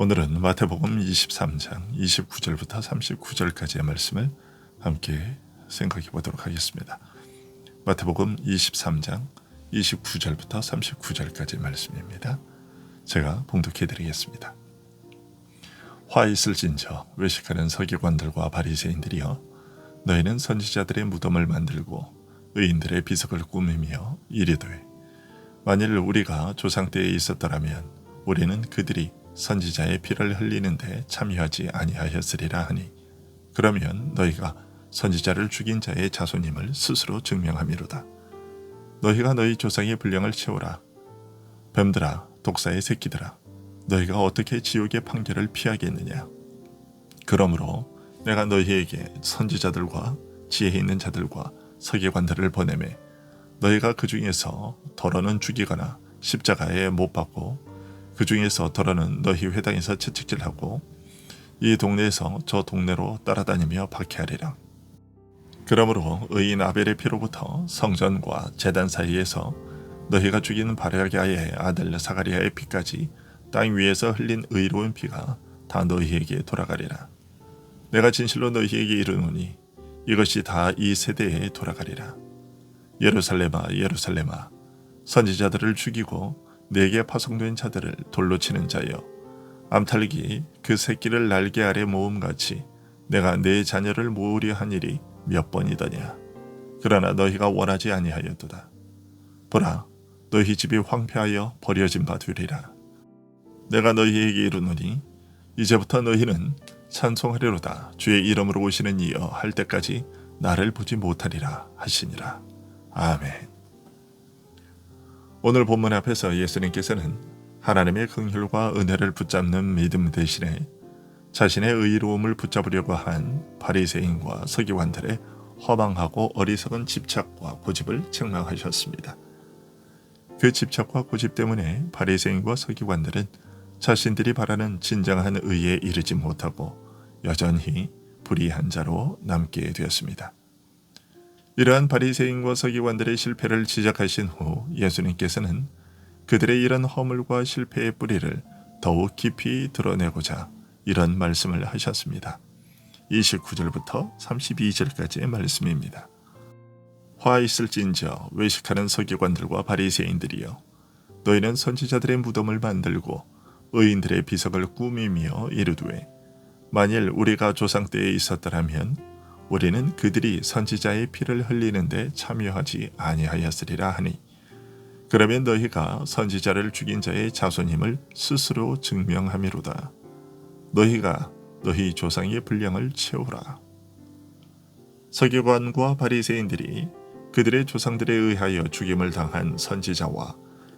오늘은 마태복음 23장 29절부터 39절까지의 말씀을 함께 생각해 보도록 하겠습니다. 마태복음 23장 29절부터 39절까지의 말씀입니다. 제가 봉독해 드리겠습니다. 화 있을진저 외식하는 서기관들과 바리새인들이여, 너희는 선지자들의 무덤을 만들고 의인들의 비석을 꾸미며 이르되, 만일 우리가 조상 때에 있었더라면 우리는 그들이 선지자의 피를 흘리는데 참여하지 아니하였으리라 하니, 그러면 너희가 선지자를 죽인 자의 자손임을 스스로 증명함이로다. 너희가 너희 조상의 분량을 채우라. 뱀들아, 독사의 새끼들아, 너희가 어떻게 지옥의 판결을 피하겠느냐. 그러므로 내가 너희에게 선지자들과 지혜 있는 자들과 서기관들을 보내매, 너희가 그 중에서 더러는 죽이거나 십자가에 못 박고, 그 중에서 더러는 너희 회당에서 채찍질하고 이 동네에서 저 동네로 따라다니며 박해하리라. 그러므로 의인 아벨의 피로부터 성전과 제단 사이에서 너희가 죽인 바라기아의 아들 사가리아의 피까지 땅 위에서 흘린 의로운 피가 다 너희에게 돌아가리라. 내가 진실로 너희에게 이르노니 이것이 다 이 세대에 돌아가리라. 예루살렘아, 예루살렘아, 선지자들을 죽이고 내게 파송된 자들을 돌로 치는 자여, 암탉이 그 새끼를 날개 아래 모음같이 내가 내 자녀를 모으려 한 일이 몇 번이더냐. 그러나 너희가 원하지 아니하였도다. 보라, 너희 집이 황폐하여 버려진 바 되리라. 내가 너희에게 이르노니 이제부터 너희는 찬송하리로다. 주의 이름으로 오시는 이여 할 때까지 나를 보지 못하리라 하시니라. 아멘. 오늘 본문 앞에서 예수님께서는 하나님의 긍휼과 은혜를 붙잡는 믿음 대신에 자신의 의로움을 붙잡으려고 한 바리새인과 서기관들의 허망하고 어리석은 집착과 고집을 책망하셨습니다. 그 집착과 고집 때문에 바리새인과 서기관들은 자신들이 바라는 진정한 의에 이르지 못하고 여전히 불의한 자로 남게 되었습니다. 이러한 바리새인과 서기관들의 실패를 지적하신 후 예수님께서는 그들의 이런 허물과 실패의 뿌리를 더욱 깊이 드러내고자 이런 말씀을 하셨습니다. 29절부터 32절까지의 말씀입니다. 화 있을진저 외식하는 서기관들과 바리새인들이여, 너희는 선지자들의 무덤을 만들고 의인들의 비석을 꾸미며 이르되, 만일 우리가 조상 때에 있었더라면 우리는 그들이 선지자의 피를 흘리는데 참여하지 아니하였으리라 하니, 그러면 너희가 선지자를 죽인 자의 자손임을 스스로 증명함이로다. 너희가 너희 조상의 분량을 채우라. 서기관과 바리새인들이 그들의 조상들에 의하여 죽임을 당한 선지자와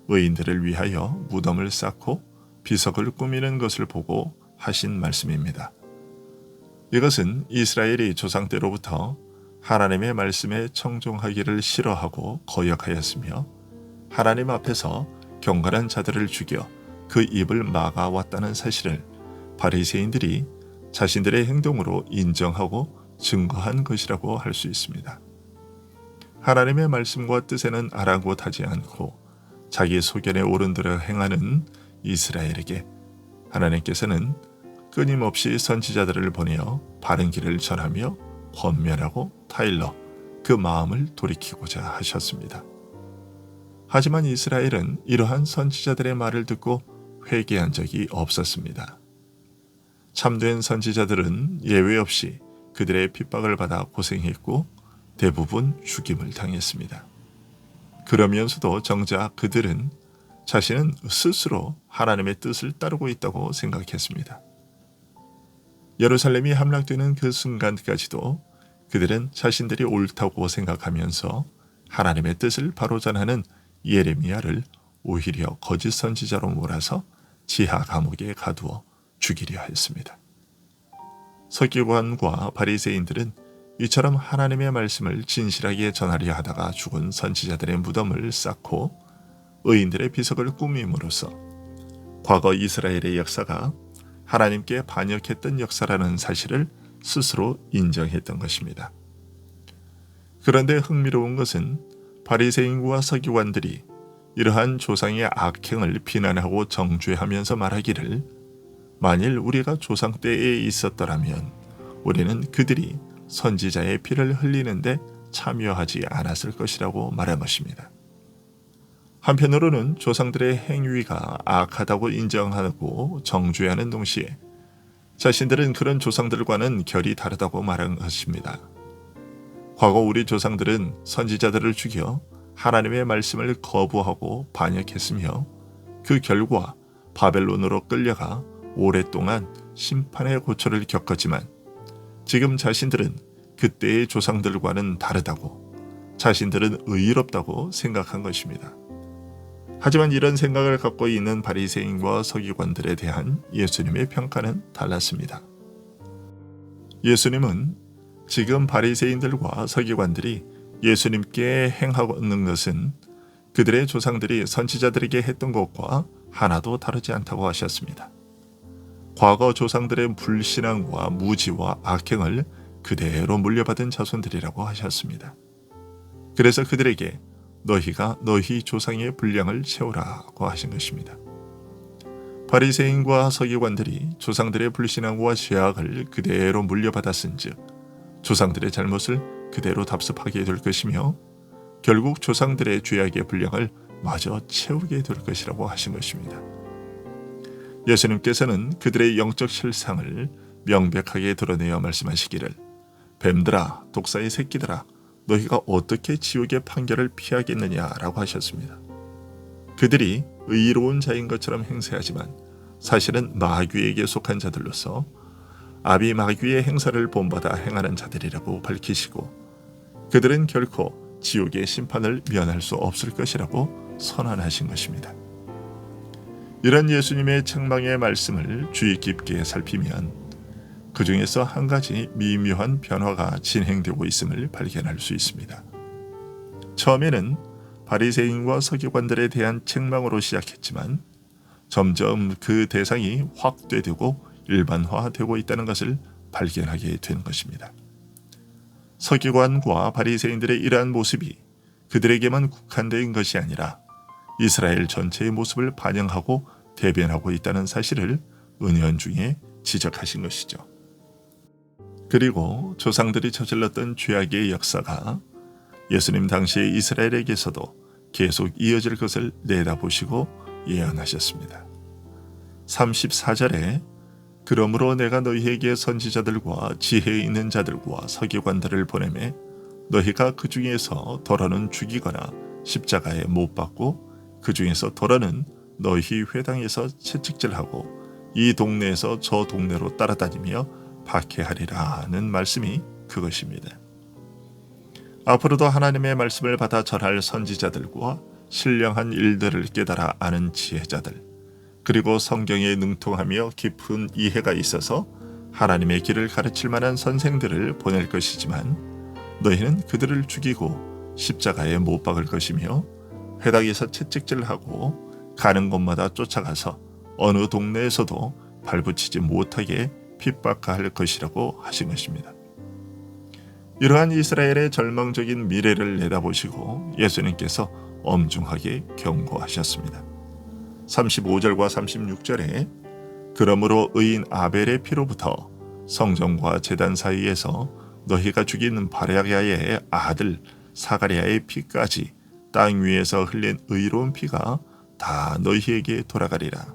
의인들을 위하여 무덤을 쌓고 비석을 꾸미는 것을 보고 하신 말씀입니다. 이것은 이스라엘이 조상 때로부터 하나님의 말씀에 청종하기를 싫어하고 거역하였으며 하나님 앞에서 경건한 자들을 죽여 그 입을 막아왔다는 사실을 바리새인들이 자신들의 행동으로 인정하고 증거한 것이라고 할 수 있습니다. 하나님의 말씀과 뜻에는 아랑곳하지 않고 자기 소견에 오른 대로 행하는 이스라엘에게 하나님께서는 끊임없이 선지자들을 보내어 바른 길을 전하며 권면하고 타일러 그 마음을 돌이키고자 하셨습니다. 하지만 이스라엘은 이러한 선지자들의 말을 듣고 회개한 적이 없었습니다. 참된 선지자들은 예외 없이 그들의 핍박을 받아 고생했고 대부분 죽임을 당했습니다. 그러면서도 정작 그들은 자신은 스스로 하나님의 뜻을 따르고 있다고 생각했습니다. 예루살렘이 함락되는 그 순간까지도 그들은 자신들이 옳다고 생각하면서 하나님의 뜻을 바로전하는 예레미야를 오히려 거짓 선지자로 몰아서 지하 감옥에 가두어 죽이려 했습니다. 서기관과 바리새인들은 이처럼 하나님의 말씀을 진실하게 전하려 하다가 죽은 선지자들의 무덤을 쌓고 의인들의 비석을 꾸밈으로써 과거 이스라엘의 역사가 하나님께 반역했던 역사라는 사실을 스스로 인정했던 것입니다. 그런데 흥미로운 것은 바리새인과 서기관들이 이러한 조상의 악행을 비난하고 정죄하면서 말하기를, 만일 우리가 조상 때에 있었더라면 우리는 그들이 선지자의 피를 흘리는데 참여하지 않았을 것이라고 말한 것입니다. 한편으로는 조상들의 행위가 악하다고 인정하고 정죄하는 동시에 자신들은 그런 조상들과는 결이 다르다고 말한 것입니다. 과거 우리 조상들은 선지자들을 죽여 하나님의 말씀을 거부하고 반역했으며 그 결과 바벨론으로 끌려가 오랫동안 심판의 고초를 겪었지만 지금 자신들은 그때의 조상들과는 다르다고, 자신들은 의롭다고 생각한 것입니다. 하지만 이런 생각을 갖고 있는 바리새인과 서기관들에 대한 예수님의 평가는 달랐습니다. 예수님은 지금 바리새인들과 서기관들이 예수님께 행하고 있는 것은 그들의 조상들이 선지자들에게 했던 것과 하나도 다르지 않다고 하셨습니다. 과거 조상들의 불신앙과 무지와 악행을 그대로 물려받은 자손들이라고 하셨습니다. 그래서 그들에게 너희가 너희 조상의 분량을 채우라고 하신 것입니다. 바리새인과 서기관들이 조상들의 불신앙과 죄악을 그대로 물려받았은즉 조상들의 잘못을 그대로 답습하게 될 것이며 결국 조상들의 죄악의 분량을 마저 채우게 될 것이라고 하신 것입니다. 예수님께서는 그들의 영적 실상을 명백하게 드러내어 말씀하시기를 뱀들아, 독사의 새끼들아, 너희가 어떻게 지옥의 판결을 피하겠느냐라고 하셨습니다. 그들이 의로운 자인 것처럼 행세하지만 사실은 마귀에게 속한 자들로서 아비 마귀의 행사를 본받아 행하는 자들이라고 밝히시고 그들은 결코 지옥의 심판을 면할 수 없을 것이라고 선언하신 것입니다. 이런 예수님의 책망의 말씀을 주의 깊게 살피면 그 중에서 한 가지 미묘한 변화가 진행되고 있음을 발견할 수 있습니다. 처음에는 바리새인과 서기관들에 대한 책망으로 시작했지만 점점 그 대상이 확대되고 일반화되고 있다는 것을 발견하게 된 것입니다. 서기관과 바리새인들의 이러한 모습이 그들에게만 국한된 것이 아니라 이스라엘 전체의 모습을 반영하고 대변하고 있다는 사실을 은연중에 지적하신 것이죠. 그리고 조상들이 저질렀던 죄악의 역사가 예수님 당시의 이스라엘에게서도 계속 이어질 것을 내다보시고 예언하셨습니다. 34절에 그러므로 내가 너희에게 선지자들과 지혜 있는 자들과 서기관들을 보내매 너희가 그 중에서 더러는 죽이거나 십자가에 못 박고 그 중에서 더러는 너희 회당에서 채찍질하고 이 동네에서 저 동네로 따라다니며 박해하리라는 말씀이 그것입니다. 앞으로도 하나님의 말씀을 받아 전할 선지자들과 신령한 일들을 깨달아 아는 지혜자들, 그리고 성경에 능통하며 깊은 이해가 있어서 하나님의 길을 가르칠 만한 선생들을 보낼 것이지만 너희는 그들을 죽이고 십자가에 못 박을 것이며 회당에서 채찍질하고 가는 곳마다 쫓아가서 어느 동네에서도 발붙이지 못하게 핍박할 것이라고 하신 것입니다. 이러한 이스라엘의 절망적인 미래를 내다보시고 예수님께서 엄중하게 경고하셨습니다. 35절과 36절에 그러므로 의인 아벨의 피로부터 성전과 제단 사이에서 너희가 죽인 바랴가의 아들 사가랴의 피까지 땅 위에서 흘린 의로운 피가 다 너희에게 돌아가리라.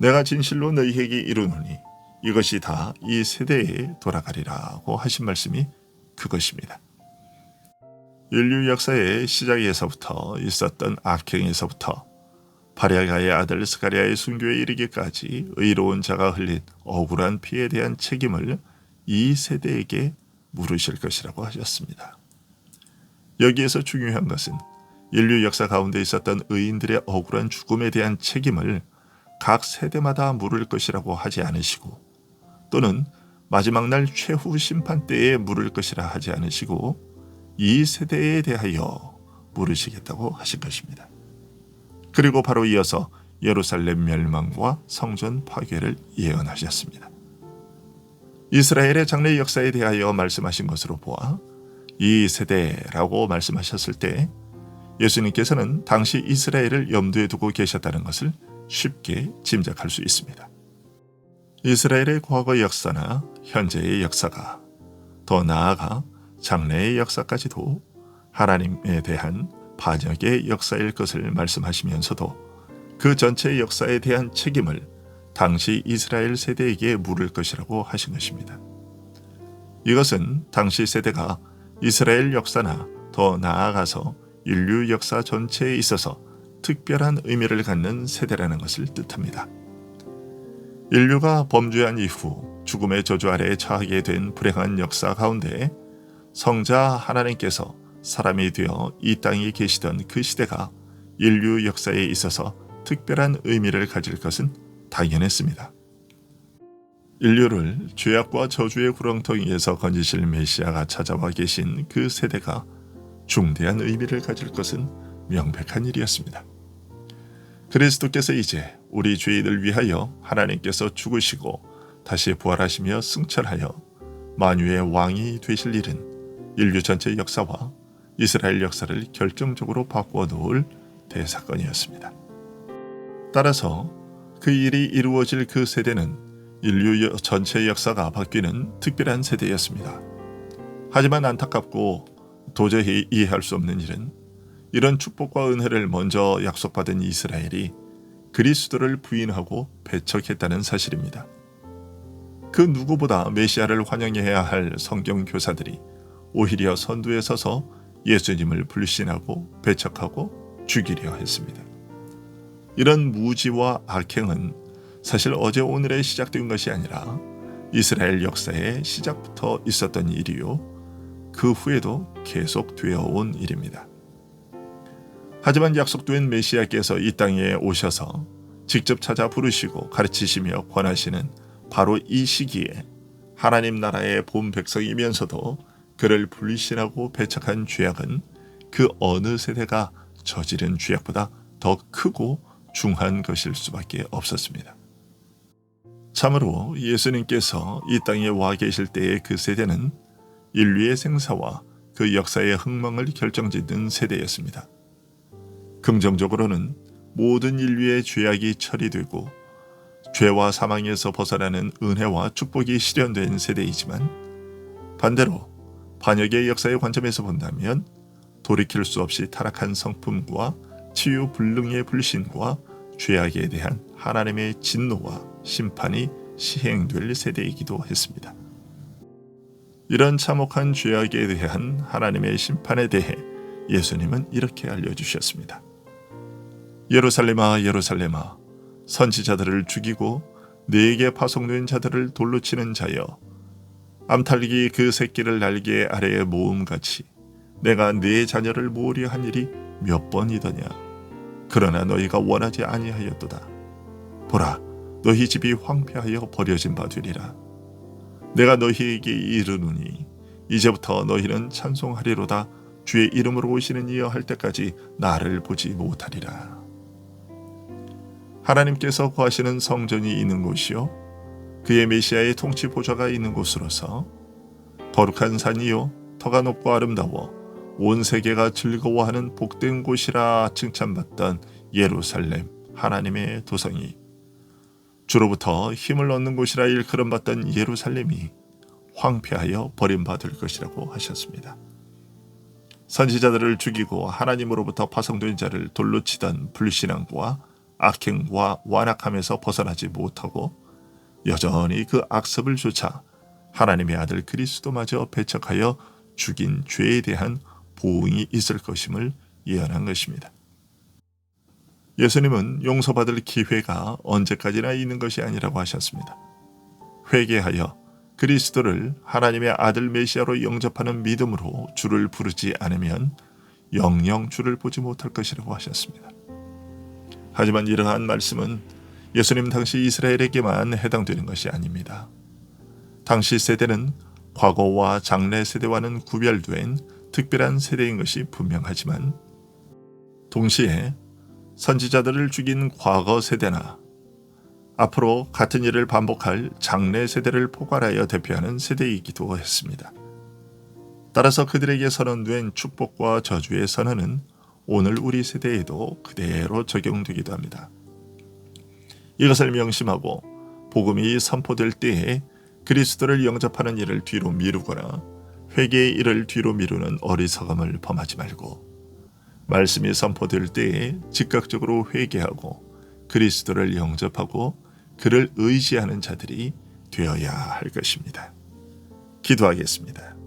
내가 진실로 너희에게 이르노니 이것이 다 이 세대에 돌아가리라고 하신 말씀이 그것입니다. 인류 역사의 시작에서부터 있었던 악행에서부터 바랴가의 아들 스가랴의 순교에 이르기까지 의로운 자가 흘린 억울한 피에 대한 책임을 이 세대에게 물으실 것이라고 하셨습니다. 여기에서 중요한 것은 인류 역사 가운데 있었던 의인들의 억울한 죽음에 대한 책임을 각 세대마다 물을 것이라고 하지 않으시고 또는 마지막 날 최후 심판 때에 물을 것이라 하지 않으시고 이 세대에 대하여 물으시겠다고 하신 것입니다. 그리고 바로 이어서 예루살렘 멸망과 성전 파괴를 예언하셨습니다. 이스라엘의 장래 역사에 대하여 말씀하신 것으로 보아 이 세대라고 말씀하셨을 때 예수님께서는 당시 이스라엘을 염두에 두고 계셨다는 것을 쉽게 짐작할 수 있습니다. 이스라엘의 과거 역사나 현재의 역사가, 더 나아가 장래의 역사까지도 하나님에 대한 반역의 역사일 것을 말씀하시면서도 그 전체의 역사에 대한 책임을 당시 이스라엘 세대에게 물을 것이라고 하신 것입니다. 이것은 당시 세대가 이스라엘 역사나 더 나아가서 인류 역사 전체에 있어서 특별한 의미를 갖는 세대라는 것을 뜻합니다. 인류가 범죄한 이후 죽음의 저주 아래에 처하게 된 불행한 역사 가운데 성자 하나님께서 사람이 되어 이 땅에 계시던 그 시대가 인류 역사에 있어서 특별한 의미를 가질 것은 당연했습니다. 인류를 죄악과 저주의 구렁텅이에서 건지실 메시아가 찾아와 계신 그 세대가 중대한 의미를 가질 것은 명백한 일이었습니다. 그리스도께서 이제 우리 죄인을 위하여 하나님께서 죽으시고 다시 부활하시며 승천하여 만유의 왕이 되실 일은 인류 전체 역사와 이스라엘 역사를 결정적으로 바꾸어 놓을 대사건이었습니다. 따라서 그 일이 이루어질 그 세대는 인류 전체 역사가 바뀌는 특별한 세대였습니다. 하지만 안타깝고 도저히 이해할 수 없는 일은 이런 축복과 은혜를 먼저 약속받은 이스라엘이 그리스도를 부인하고 배척했다는 사실입니다. 그 누구보다 메시아를 환영해야 할 성경 교사들이 오히려 선두에 서서 예수님을 불신하고 배척하고 죽이려 했습니다. 이런 무지와 악행은 사실 어제 오늘에 시작된 것이 아니라 이스라엘 역사의 시작부터 있었던 일이요, 그 후에도 계속되어 온 일입니다. 하지만 약속된 메시아께서 이 땅에 오셔서 직접 찾아 부르시고 가르치시며 권하시는 바로 이 시기에 하나님 나라의 본 백성이면서도 그를 불신하고 배척한 죄악은 그 어느 세대가 저지른 죄악보다 더 크고 중한 것일 수밖에 없었습니다. 참으로 예수님께서 이 땅에 와 계실 때의 그 세대는 인류의 생사와 그 역사의 흥망을 결정짓는 세대였습니다. 긍정적으로는 모든 인류의 죄악이 처리되고 죄와 사망에서 벗어나는 은혜와 축복이 실현된 세대이지만, 반대로 반역의 역사의 관점에서 본다면 돌이킬 수 없이 타락한 성품과 치유 불능의 불신과 죄악에 대한 하나님의 진노와 심판이 시행될 세대이기도 했습니다. 이런 참혹한 죄악에 대한 하나님의 심판에 대해 예수님은 이렇게 알려주셨습니다. 예루살렘아 예루살렘아, 선지자들을 죽이고 네게 파송된 자들을 돌로 치는 자여, 암탉이 그 새끼를 날개 아래에 모음같이 내가 네 자녀를 모으려 한 일이 몇 번이더냐. 그러나 너희가 원하지 아니하였도다. 보라, 너희 집이 황폐하여 버려진 바 되리라. 내가 너희에게 이르노니 이제부터 너희는 찬송하리로다. 주의 이름으로 오시는 이여 할 때까지 나를 보지 못하리라. 하나님께서 거하시는 성전이 있는 곳이요, 그의 메시아의 통치 보좌가 있는 곳으로서 거룩한 산이요, 터가 높고 아름다워 온 세계가 즐거워하는 복된 곳이라 칭찬받던 예루살렘, 하나님의 도성이, 주로부터 힘을 얻는 곳이라 일컬음받던 예루살렘이 황폐하여 버림받을 것이라고 하셨습니다. 선지자들을 죽이고 하나님으로부터 파송된 자를 돌로 치던 불신앙과 악행과 완악함에서 벗어나지 못하고 여전히 그 악습을 쫓아 하나님의 아들 그리스도마저 배척하여 죽인 죄에 대한 보응이 있을 것임을 예언한 것입니다. 예수님은 용서받을 기회가 언제까지나 있는 것이 아니라고 하셨습니다. 회개하여 그리스도를 하나님의 아들 메시아로 영접하는 믿음으로 주를 부르지 않으면 영영 주를 보지 못할 것이라고 하셨습니다. 하지만 이러한 말씀은 예수님 당시 이스라엘에게만 해당되는 것이 아닙니다. 당시 세대는 과거와 장래 세대와는 구별된 특별한 세대인 것이 분명하지만, 동시에 선지자들을 죽인 과거 세대나 앞으로 같은 일을 반복할 장래 세대를 포괄하여 대표하는 세대이기도 했습니다. 따라서 그들에게 선언된 축복과 저주의 선언은 오늘 우리 세대에도 그대로 적용되기도 합니다. 이것을 명심하고 복음이 선포될 때에 그리스도를 영접하는 일을 뒤로 미루거나 회개의 일을 뒤로 미루는 어리석음을 범하지 말고 말씀이 선포될 때에 즉각적으로 회개하고 그리스도를 영접하고 그를 의지하는 자들이 되어야 할 것입니다. 기도하겠습니다.